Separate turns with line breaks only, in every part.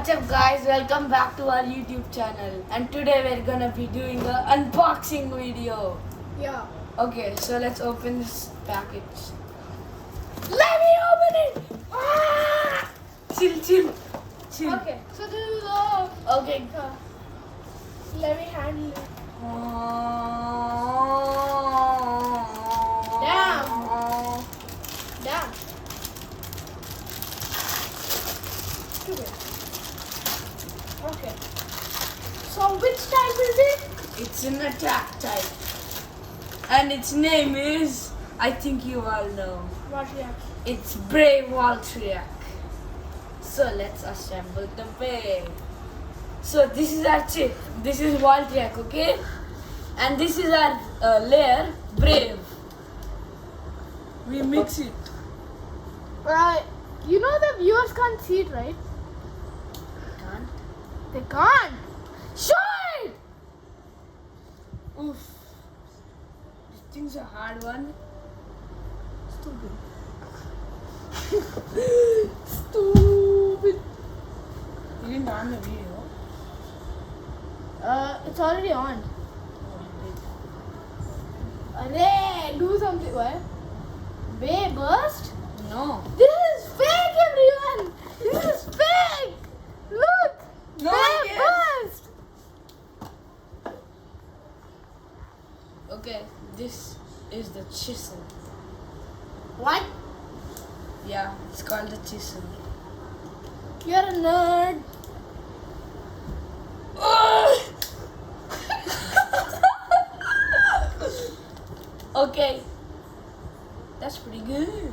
What's up guys, welcome back to our YouTube channel, and today we're gonna be doing an unboxing video.
Yeah.
Okay, so let's open this package. Let me open it! Ah! Chill.
Okay. So this is
Okay.
let me handle it. Damn. Stupid. Okay. So which type is it?
It's an attack type. And its name is, I think you all know.
What yeah?
It's Brave Valkyrie. So let's assemble the bag. So this is our chip. This is Valkyrie, okay? And this is our layer, Brave. We mix it.
You know the viewers can't see it, right?
Can't.
They can't. Show it.
Oof. This thing's a hard one.
Stupid. Stupid.
You didn't on the video.
It's already on. Arey, do something. What? Bay burst?
No.
This is fake, everyone. This is fake. Look.
No,
Bay
yes.
burst.
Okay, this is the chisel.
What?
Yeah, it's called the chisel.
You're a nerd.
Okay, that's pretty good.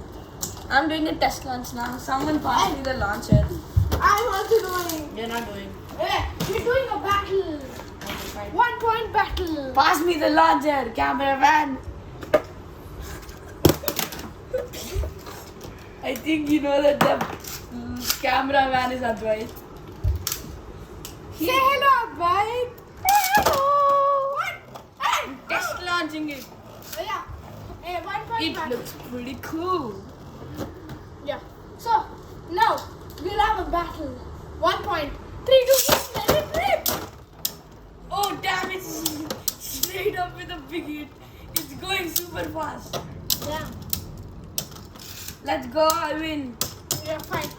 I'm doing a test launch now. Someone pass me the launcher.
I'm also doing.
You're not doing.
Hey, we're doing a battle.
Okay, fine.
1 point battle.
Pass me the launcher, cameraman. I think you know that the cameraman is Advait.
Say hello, Abhay. Hello. What? Hey.
Test launching it.
Yeah. Hey, 1 point
It
battle.
looks pretty cool.
Yeah. So now we'll have a battle. 1 point. 3, 2, 1. Let it rip.
Oh damn, it's straight up with a big hit. It's going super fast.
Yeah.
Let's go, I win.
Yeah, fine.